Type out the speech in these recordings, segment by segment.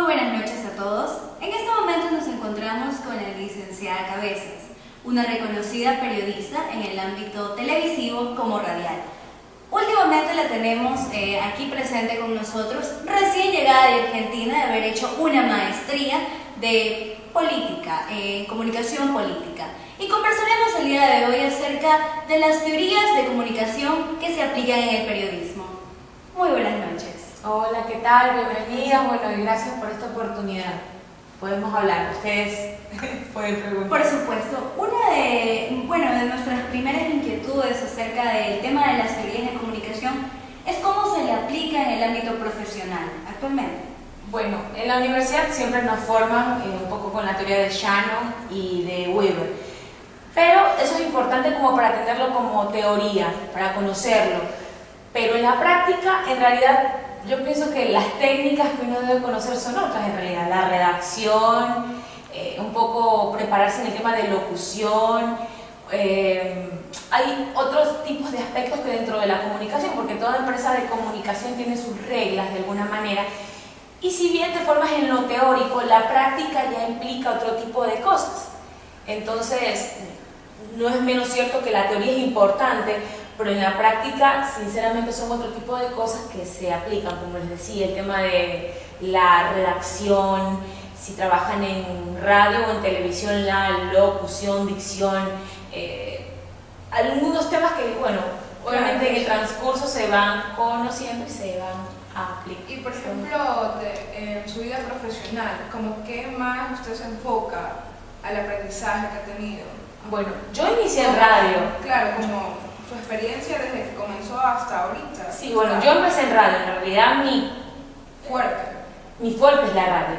buenas noches a todos. En este momento nos encontramos con la licenciada Cabezas, una reconocida periodista en el ámbito televisivo como radial. Últimamente la tenemos aquí presente con nosotros, recién llegada de Argentina, de haber hecho una maestría de política, comunicación política. Y conversaremos el día de hoy acerca de las teorías de comunicación que se aplican en el periodismo. Muy buenas noches. Hola, ¿qué tal? Bienvenidas. Bueno, y gracias por esta oportunidad. Podemos hablar, ustedes pueden preguntar. Por supuesto, una de nuestras primeras inquietudes acerca del tema de las teorías de comunicación es cómo se le aplica en el ámbito profesional actualmente. Bueno, en la universidad siempre nos forman un poco con la teoría de Shannon y de Weber, pero eso es importante como para tenerlo como teoría, para conocerlo, pero en la práctica, en realidad, yo pienso que las técnicas que uno debe conocer son otras en realidad, la redacción, un poco prepararse en el tema de locución, hay otros tipos de aspectos que dentro de la comunicación, porque toda empresa de comunicación tiene sus reglas de alguna manera, y si bien te formas en lo teórico, la práctica ya implica otro tipo de cosas. Entonces, no es menos cierto que la teoría es importante, pero en la práctica, sinceramente, son otro tipo de cosas que se aplican, como les decía, el tema de la redacción, si trabajan en radio o en televisión, la locución, dicción, algunos temas que, bueno, obviamente en el transcurso se van conociendo y se van a aplicar. Y por ejemplo, en su vida profesional, ¿cómo qué más usted se enfoca al aprendizaje que ha tenido? Bueno, yo inicié en radio. Claro, como su experiencia desde que comenzó hasta ahorita. Sí, bueno, yo empecé en radio, en realidad mi fuerte es la radio,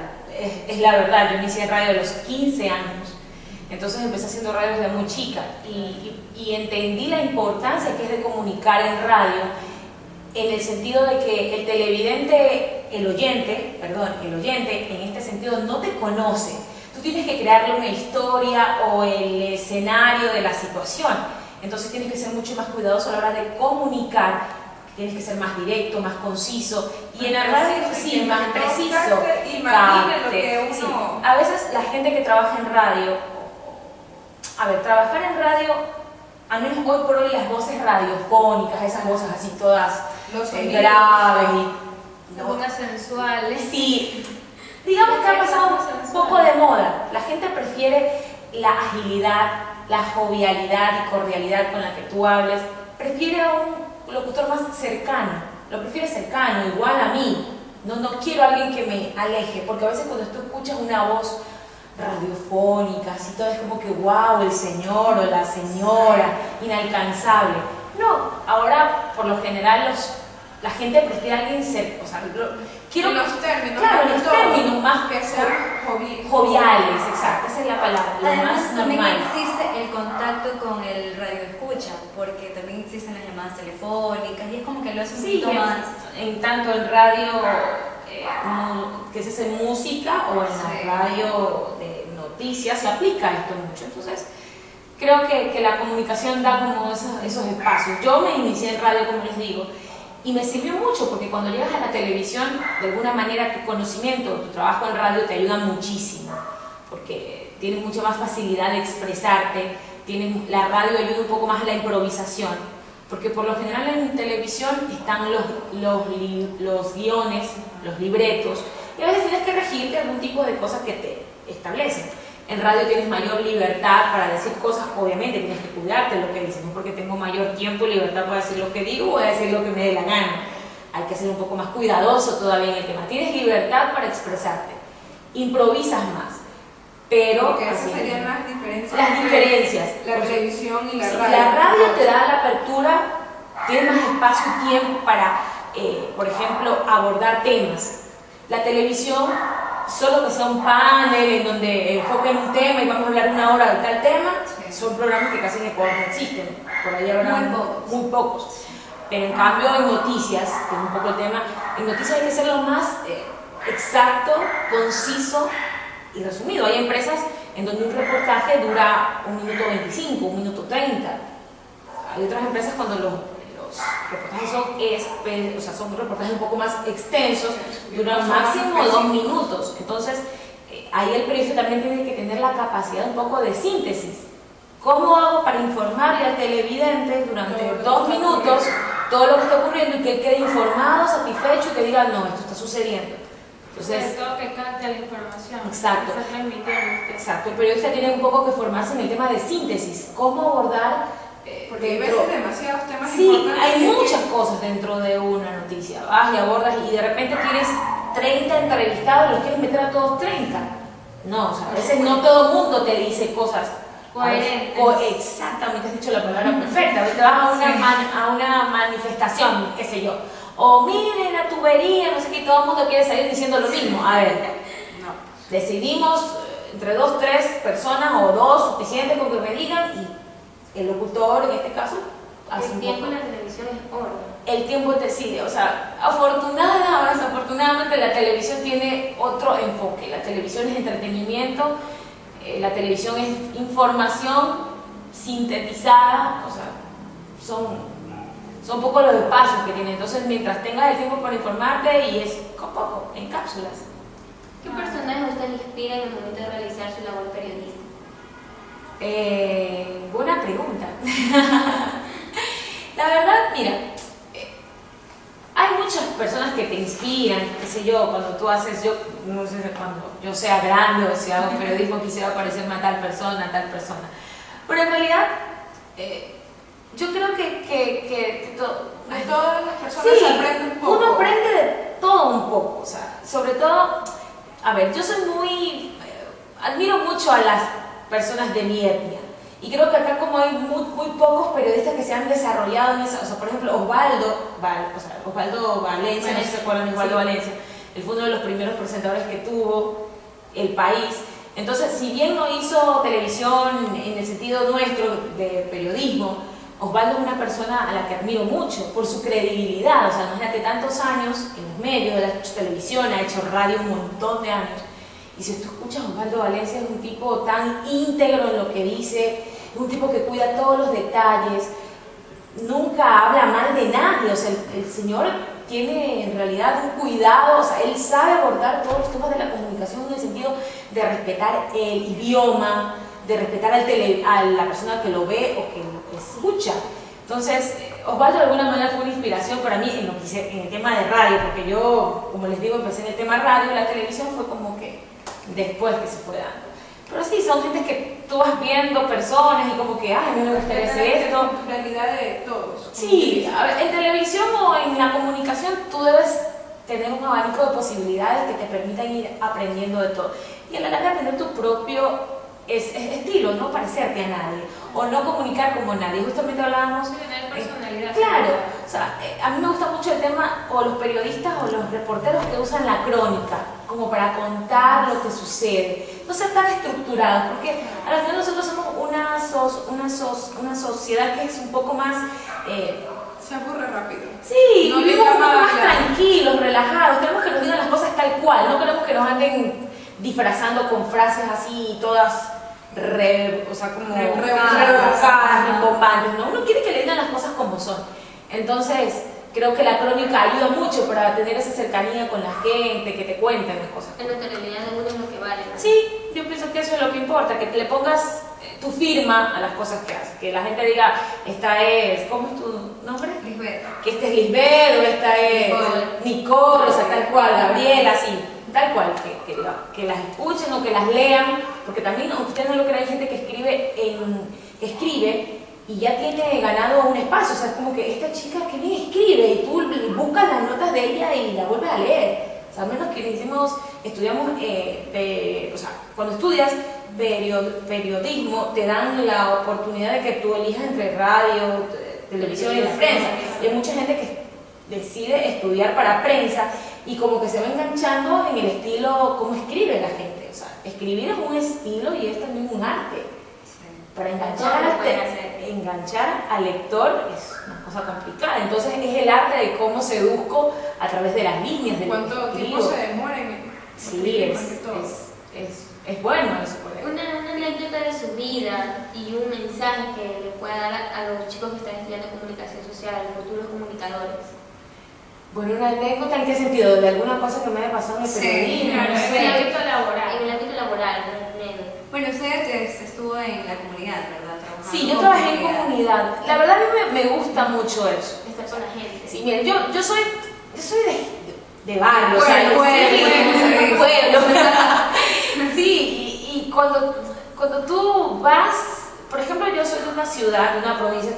es la verdad. Yo inicié en radio a los 15 años, entonces empecé haciendo radio desde muy chica y entendí la importancia que es de comunicar en radio, en el sentido de que el televidente, el oyente en este sentido no te conoce, tú tienes que crearle una historia o el escenario de la situación. Entonces tienes que ser mucho más cuidadoso a la hora de comunicar, tienes que ser más directo, más conciso, y en la radio sí, más preciso. Imagine lo que uno... Sí. A veces la gente que trabaja en radio, trabajar en radio, al menos hoy por hoy las voces radiofónicas, esas voces así todas graves y Algunas sensuales. Sí, digamos que ha pasado un poco de moda. La gente prefiere la agilidad, la jovialidad y cordialidad con la que tú hables, prefiere a un locutor más cercano, lo prefiere cercano, igual a mí. No quiero a alguien que me aleje, porque a veces cuando tú escuchas una voz radiofónica, así todo es como que wow, el señor o la señora, inalcanzable. No, ahora por lo general la gente prefiere a alguien cercano, o sea, quiero los términos, claro, los términos más que sean joviales, exacto, esa es la palabra. Además, también existe el contacto con el radioescucha, porque también existen las llamadas telefónicas y es como que lo hace un poquito más. En tanto en radio que se hace música o en la radio de noticias se aplica esto mucho. Entonces, creo que la comunicación da como esos espacios. Yo me inicié en radio, como les digo, y me sirvió mucho porque cuando llegas a la televisión, de alguna manera tu conocimiento, tu trabajo en radio te ayuda muchísimo, porque tienes mucha más facilidad de expresarte, la radio ayuda un poco más a la improvisación, porque por lo general en televisión están los guiones, los libretos, y a veces tienes que regirte algún tipo de cosas que te establecen. En radio tienes mayor libertad para decir cosas, obviamente tienes que cuidarte de lo que dices, no porque tengo mayor tiempo y libertad para decir lo que digo, voy a decir lo que me dé la gana. Hay que ser un poco más cuidadoso todavía en el tema. Tienes libertad para expresarte, improvisas más, pero... Porque esas serían las diferencias. Las diferencias. La televisión y la radio. La radio te da la apertura, tienes más espacio y tiempo para, por ejemplo, abordar temas. La televisión, solo que sea un panel en donde enfoquen un tema y vamos a hablar una hora de tal tema, son programas que casi en Ecuador no existen, por ahí habrá muy pocos. Pero en cambio en noticias, que es un poco el tema, en noticias hay que ser lo más exacto, conciso y resumido. Hay empresas en donde un reportaje dura 1 minuto 25, 1 minuto 30. Hay otras empresas cuando los reportajes son reportajes un poco más extensos, duran máximo 2 minutos. Entonces, ahí el periodista también tiene que tener la capacidad un poco de síntesis. ¿Cómo hago para informarle al televidente durante 2 minutos todo lo que está ocurriendo y que él quede informado, satisfecho y que diga, no, esto está sucediendo? Entonces, todo que capte la información. Exacto. Que está transmitiendo. Exacto, el periodista tiene un poco que formarse en el tema de síntesis, cómo abordar. Porque hay veces demasiados temas Sí, importantes. hay muchas cosas dentro de una noticia. Vas y abordas y de repente tienes 30 entrevistados y los quieres meter a todos 30. No, o sea, a veces no todo el mundo te dice cosas coherentes. Exactamente, has dicho la palabra perfecta. Te vas a una manifestación, qué sé yo. O miren la tubería, no sé qué, todo el mundo quiere salir diciendo lo mismo. A ver, no. Decidimos entre 2, 3 personas o 2 suficientes con que me digan y el locutor en este caso hace El tiempo en la televisión es oro. El tiempo decide, o sea, afortunada o desafortunadamente la televisión tiene otro enfoque. La televisión es entretenimiento, la televisión es información sintetizada, o sea, son pocos los espacios que tiene. Entonces, mientras tengas el tiempo para informarte y es poco, en cápsulas. ¿Qué personaje a usted le inspira en el momento de realizar su labor periodística? Buena pregunta. La verdad, mira, hay muchas personas que te inspiran, qué sé yo, cuando tú haces, yo no sé, cuando yo sea grande o si hago periodismo quisiera parecerme a tal persona, pero en realidad yo creo que De todas las personas sí, se aprende un poco. uno aprende de todo un poco, o sea, sobre todo, a ver, yo soy admiro mucho a las personas de mi etnia. Y creo que acá como hay muy pocos periodistas que se han desarrollado en esa, o sea, por ejemplo, Osvaldo Valencia, no sé si se acuerdan de Osvaldo Valencia, él fue uno de los primeros presentadores que tuvo el país. Entonces, si bien no hizo televisión en el sentido nuestro de periodismo, Osvaldo es una persona a la que admiro mucho por su credibilidad. O sea, imagínate tantos años en los medios, él ha hecho televisión, ha hecho radio un montón de años. Y si tú escuchas a Osvaldo Valencia, es un tipo tan íntegro en lo que dice, es un tipo que cuida todos los detalles, nunca habla mal de nadie. O sea, el señor tiene en realidad un cuidado, o sea, él sabe abordar todos los temas de la comunicación en el sentido de respetar el idioma, de respetar a la persona que lo ve o que lo escucha. Entonces, Osvaldo de alguna manera fue una inspiración para mí en el tema de radio, porque yo, como les digo, empecé en el tema radio, la televisión fue como que después que se fue dando. Pero sí, son gente que tú vas viendo personas y como que, ay, a mí me gustaría hacer esto. La realidad de todos. Sí, a ver, en televisión o en la comunicación tú debes tener un abanico de posibilidades que te permitan ir aprendiendo de todo. Y a la larga tener tu propio estilo, no parecerte a nadie o no comunicar como nadie. Justamente hablábamos Tener personalidad. claro, o sea, a mí me gusta mucho el tema o los periodistas o los reporteros que usan la crónica como para contar lo que sucede, no ser tan estructurados, porque al final nosotros somos una sociedad que es un poco más Se aburre rápido. sí, No vivimos le un poco llama más la- tranquilos, relajados, queremos que nos digan las cosas tal cual, no queremos que nos anden disfrazando con frases así todas o sea, como rebuscadas, rimbombantes, ¿no? Uno quiere que le digan las cosas como son. Entonces, creo que la crónica ayuda mucho para tener esa cercanía con la gente, que te cuenten las cosas. En nuestra realidad de uno es lo que vale, ¿no? Sí, yo pienso que eso es lo que importa, que le pongas tu firma a las cosas que haces, que la gente diga, esta es, ¿cómo es tu nombre? Lisbeth. Que esta es Lisbeth o esta es Nicole, o sea, tal cual, Gabriela, así, tal cual, que las escuchen o que las lean, porque también, aunque ustedes no lo crean, hay gente que escribe y ya tiene ganado un espacio, o sea, es como que esta chica que bien escribe y tú buscas las notas de ella y la vuelves a leer. O sea, al menos que estudiamos, o sea, cuando estudias periodismo te dan la oportunidad de que tú elijas entre radio, televisión y la prensa. Y hay mucha gente que decide estudiar para prensa y como que se va enganchando en el estilo, cómo escribe la gente. O sea, escribir es un estilo y es también un arte. Para enganchar al lector es una cosa complicada. Entonces es el arte de cómo seduzco a través de las líneas del ¿Cuánto tiempo se demora en Sí, más que todo? es bueno eso. Por Una anécdota de su vida y un mensaje que le pueda dar a los chicos que están estudiando comunicación social, a los futuros comunicadores. Bueno, una anécdota, ¿en qué sentido? ¿De alguna cosa que me haya pasado en el Sí, periodismo? Claro, No en sé. el ámbito laboral. En el ámbito laboral, una anécdota. Bueno, usted estuvo en la comunidad, ¿verdad? Trabajando Sí, yo con trabajé en comunidad. La verdad a mí me gusta mucho eso. Estar con la gente. Sí, miren, yo soy de barrio, o sea, Pueblo. Sí, y cuando tú vas, por ejemplo, yo soy de una ciudad, de una provincia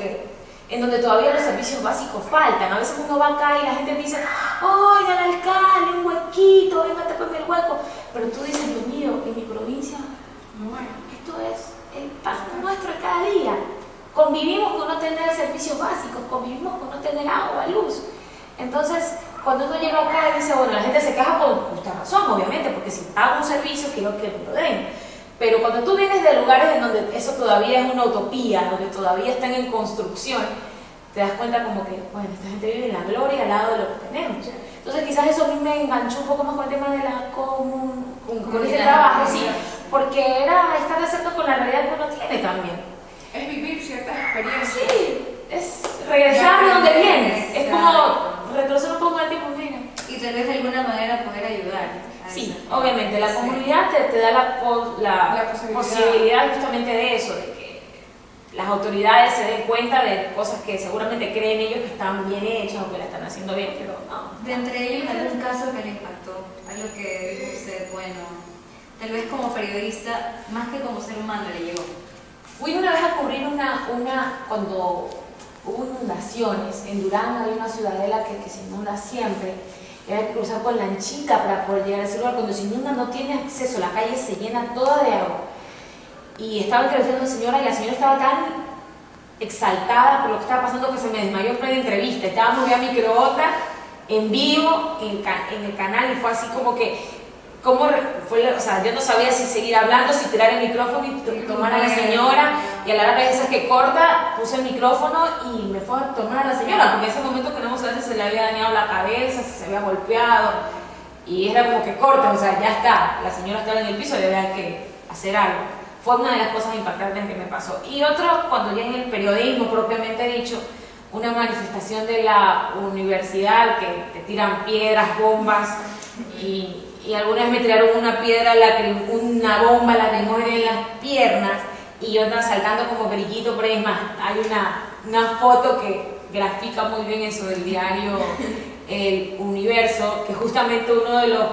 en donde todavía los servicios básicos faltan. A veces uno va acá y la gente dice, ¡ay, al alcalde, un huequito, venga, tápame el hueco! Pero tú dices, Dios mío, en mi provincia, esto es el pan nuestro de cada día. Convivimos con no tener servicios básicos, convivimos con no tener agua, luz. Entonces, cuando uno llega acá y dice, bueno, la gente se queja por justa razón, obviamente, porque si pago un servicio quiero que me lo den. Pero cuando tú vienes de lugares en donde eso todavía es una utopía, donde todavía están en construcción, te das cuenta como que, bueno, esta gente vive en la gloria al lado de lo que tenemos. Entonces quizás eso a mí me enganchó un poco más con el tema de la con ese trabajo, sí, porque era estar de cerca con la realidad que uno tiene también. Es vivir ciertas experiencias. Sí, es regresar de donde vienes, es como retroceder un poco en el tiempo, mira. Y tal vez de alguna manera poder ayudar. Sí, obviamente, la comunidad te da la posibilidad justamente de eso, de que las autoridades se den cuenta de cosas que seguramente creen ellos que están bien hechas o que la están haciendo bien, pero no. De entre ellos, algún caso que le impactó, algo que dijo usted, bueno, tal vez como periodista, más que como ser humano, le llegó. Fui una vez a cubrir cuando hubo inundaciones. En Durán hay una ciudadela que se inunda siempre. Y hay que cruzar con lanchita para poder llegar a ese lugar. Cuando se inunda no tiene acceso, la calle se llena toda de agua. Y estaba entrevistando a una señora y la señora estaba tan exaltada por lo que estaba pasando que se me desmayó en plena entrevista. Estábamos ya microonda en vivo en el canal y fue así como que o sea, yo no sabía si seguir hablando, si tirar el micrófono y tomar a la señora, y a la hora de esas que corta, puse el micrófono y me fue a tomar a la señora, porque en ese momento que no sabía si se le había dañado la cabeza, si se había golpeado, y era como que corta, o sea, ya está, la señora estaba en el piso y había que hacer algo. Fue una de las cosas impactantes que me pasó. Y otro, cuando ya en el periodismo propiamente dicho, una manifestación de la universidad que te tiran piedras, bombas, y alguna vez me tiraron una bomba lacrimógena en las piernas y yo andaba saltando como brillito, pero es más, hay una foto que grafica muy bien eso del diario El Universo, que justamente uno de los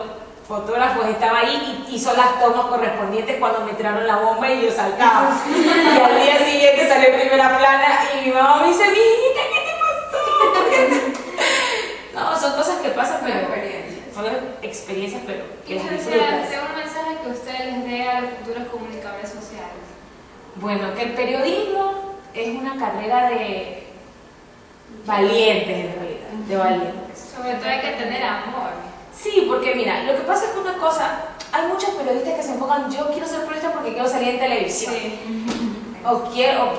fotógrafos estaba ahí y hizo las tomas correspondientes cuando me tiraron la bomba y yo saltaba. Y al día siguiente salió en primera plana y mi mamá me dice, mijita, ¿qué te pasó? No, son cosas que pasan, pero son experiencias, pero que las disfrutas. ¿Tengo un mensaje que usted les dé a los futuros comunicadores sociales? Bueno, que el periodismo es una carrera de valientes en realidad, de valientes. Sobre todo hay que tener amor. Sí, porque mira, lo que pasa es que una cosa, hay muchos periodistas que se enfocan, yo quiero ser periodista porque quiero salir en televisión, o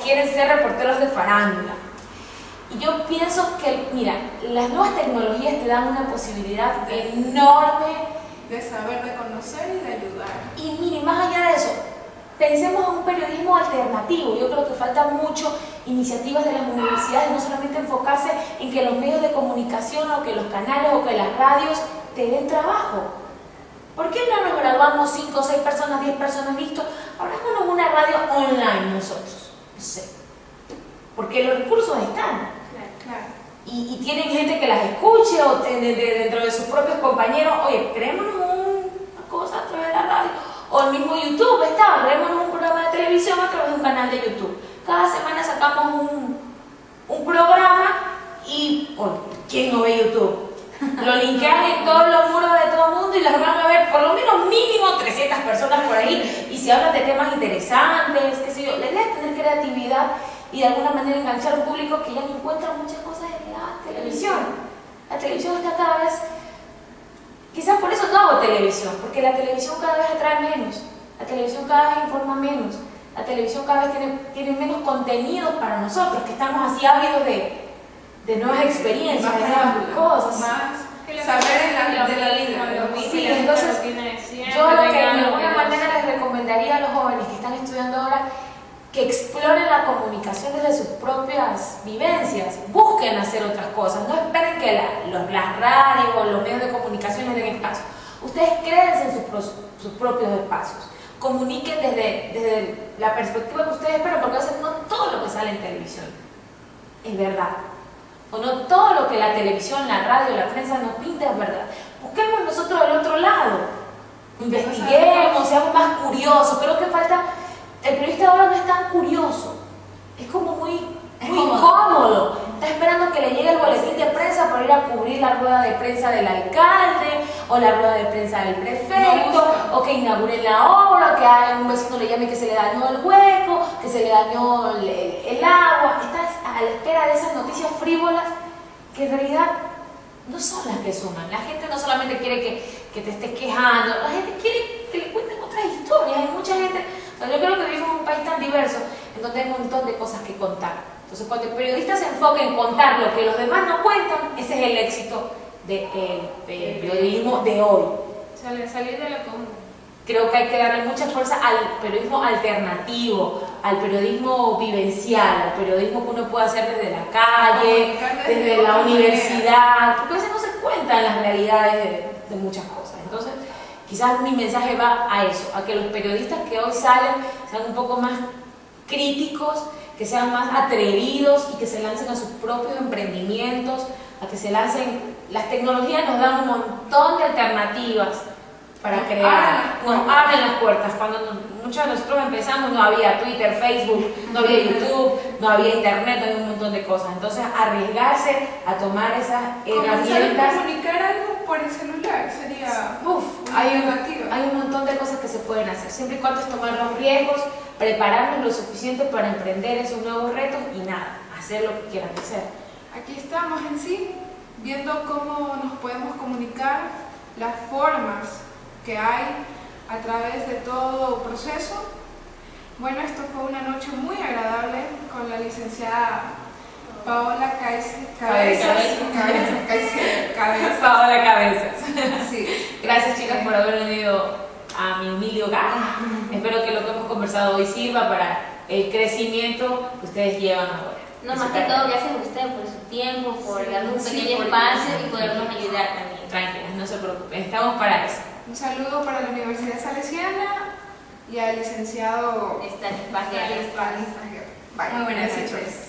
quieren ser reporteros de farándula. Y yo pienso que, mira, las nuevas tecnologías te dan una posibilidad enorme De saber, de conocer y de ayudar. y mire, más allá de eso, pensemos en un periodismo alternativo. Yo creo que faltan mucho iniciativas de las universidades, no solamente enfocarse en que los medios de comunicación o que los canales o que las radios te den trabajo. ¿Por qué no nos graduamos 5 o 6 personas, 10 personas, listo? Abrámonos una radio online nosotros, no sé, porque los recursos están. Claro. Y tienen gente que las escuche o dentro de sus propios compañeros, oye, creémonos una cosa a través de la radio, o el mismo YouTube está, creémonos un programa de televisión a través de un canal de YouTube. Cada semana sacamos un programa y, oye, ¿quién no ve YouTube? Lo linkean en todos los muros de todo el mundo y las van a ver por lo menos mínimo 300 personas por ahí, y si hablan de temas interesantes, qué sé yo, la idea es tener creatividad y de alguna manera enganchar a un público que ya no encuentra muchas cosas en la televisión. La televisión está cada vez, quizás por eso no hago televisión, porque la televisión cada vez atrae menos, la televisión cada vez informa menos, la televisión cada vez tiene menos contenidos para nosotros, que estamos así ávidos de nuevas experiencias, de nuevas cosas. Más saber de la vida. Sí, entonces yo lo que de alguna manera les recomendaría recomendaría a los jóvenes que están estudiando ahora que exploren la comunicación desde sus propias vivencias, busquen hacer otras cosas, no esperen que las radios o los medios de comunicación les den espacio. Ustedes créense en sus propios espacios, comuniquen desde la perspectiva que ustedes esperan, porque a veces no todo lo que sale en televisión es verdad, o no todo lo que la televisión, la radio, la prensa nos pinta es verdad. Busquemos nosotros del otro lado, investiguemos, seamos más curiosos. Creo que falta, el periodista ahora no es tan curioso, es como muy incómodo, está esperando que le llegue el boletín de prensa para ir a cubrir la rueda de prensa del alcalde o la rueda de prensa del prefecto, o que inauguren la obra, que a un vecino le llame que se le dañó el hueco, que se le dañó el agua. Estás a la espera de esas noticias frívolas que en realidad no son las que suman. La gente no solamente quiere que te estés quejando, la gente quiere que le cuenten otras historias. Hay mucha gente, o sea, yo creo que vivimos en un país tan diverso en donde hay un montón de cosas que contar. Entonces, cuando el periodista se enfoca en contar lo que los demás no cuentan, ese es el éxito del periodismo de hoy. Salir de lo común. Creo que hay que darle mucha fuerza al periodismo alternativo, al periodismo vivencial, al periodismo que uno puede hacer desde la calle, desde la universidad, porque a veces no se cuentan las realidades de muchas cosas. Entonces, quizás mi mensaje va a eso, a que los periodistas que hoy salen sean un poco más críticos, que sean más atrevidos y que se lancen a sus propios emprendimientos, a que se lancen. Las tecnologías nos dan un montón de alternativas para crear, nos abren las puertas. Cuando muchos de nosotros empezamos no había Twitter, Facebook, no había YouTube, no había Internet, no había un montón de cosas. Entonces arriesgarse a tomar esas herramientas. Comunicar algo por el celular sería hay un montón de cosas que se pueden hacer, siempre y cuando es tomar los riesgos, prepararnos lo suficiente para emprender esos nuevos retos y nada, hacer lo que quieran hacer. Aquí estamos en sí, viendo cómo nos podemos comunicar, las formas que hay a través de todo proceso. Bueno, esto fue una noche muy agradable con la licenciada Paola Cabezas. Paola Cabezas. Sí. Gracias, chicas, por haber venido a mi humilde hogar. Espero que lo que hemos conversado hoy sirva para el crecimiento que ustedes llevan ahora. No, más que todo, gracias a ustedes por su tiempo, por darnos un pequeño espacio y podernos ayudar también. Tranquilas, no se preocupen, estamos para eso. Un saludo para la Universidad Salesiana y al licenciado Esta es Vázquez. Bye. Muy buenas Besitos. noches.